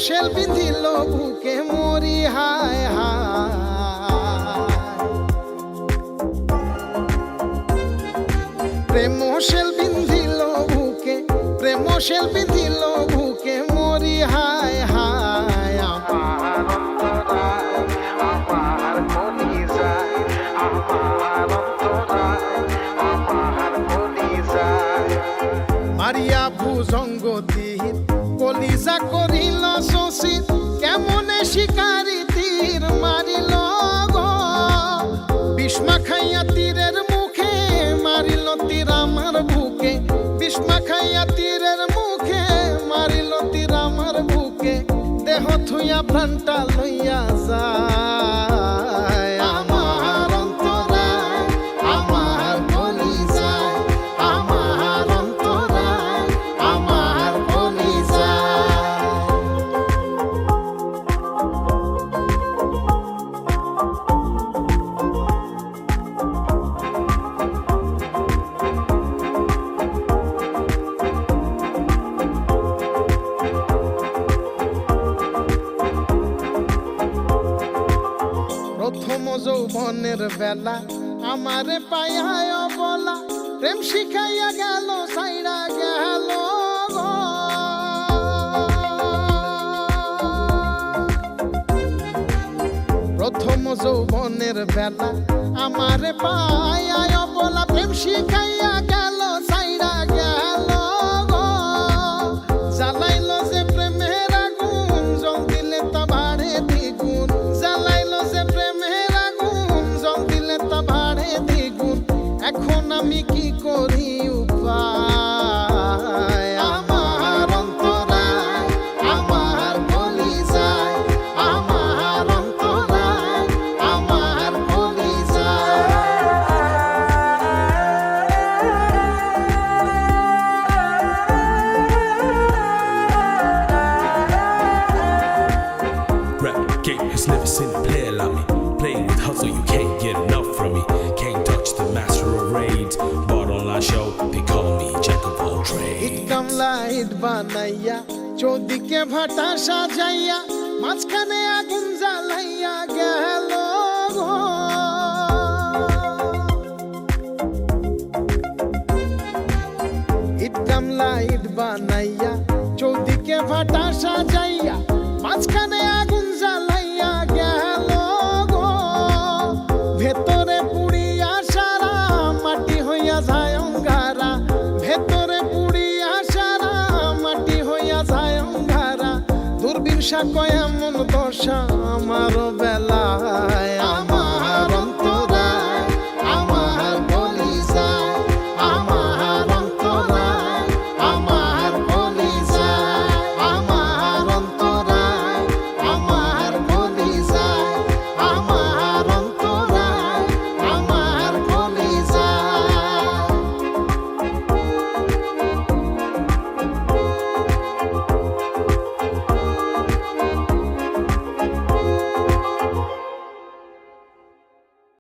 Shell বিঁধিল বুকে মরি হায় হায় প্রেম shell বিঁধিল বুকে প্রেম শেল বিঁধিল বুকে মরি হায় হায় আমার অন্তরায় আমার কলিজায় আমার অন্তরায় আমার কলিজায় মারিয়া ভুজঙ্গ তীর কলিজা করিল শোষিত কেমনে শিকারি তীর মারিল গো বিষ্মা খাইয়া তীরের মুখে মারিল তীর আমার বুকে বিষ্মা খাইয়া তীরের মুখে মারিল তীর আমার বুকে দেহ থুইয়া প্রাণটা লইয়া যায় আমার অন্তরায় আমার কলিজায় আমার অন্তরায় আমার কলিজায় প্রথম যৌবনের বেলা আমারে পাইয়া বলা প্রেম শিখাইয়া গেল সাইরা গেল গো। প্রথম যৌবনের বেলা আমারে পাইয়া বলা প্রেম শিখাইয়া গেল সাইরা গেল গো। জ্বালাইল যে প্রেমের আগুন জল দিলে তা বাড়ে দ্বিগুণ জ্বালাইল যে প্রেমের আগুন জল দিলে তা বাড়ে দ্বিগুণ এখন আমি কি করি উপায় আমার অন্তরায় আমার কলিজায় আমার অন্তরায় আমার কলিজায় Rap game has never seen a player like me. Playing with hustle, you can't get enough from me. Can't touch the master of raids. But online show, they call me jack of all it trades. কামলা ইট বানাইয়া চৌদিকে ভাটা সাজাইয়া মাঝখানে আগুন জ্বালাইয়া গেল গো। ইট কামলা ইট বানাইয়া চৌদিকে ভাটা সাজাইয়া মাঝখানে আগুন জ্বালাইয়া গেল গো। ভেতরে পুড়িয়া সারা মাটি হইয়া যায় অঙ্গারা ভেতরে পুড়িয়া সারা মাটি হইয়া যায় অঙ্গারা দূরবীন সাকয় এমন দশা আমার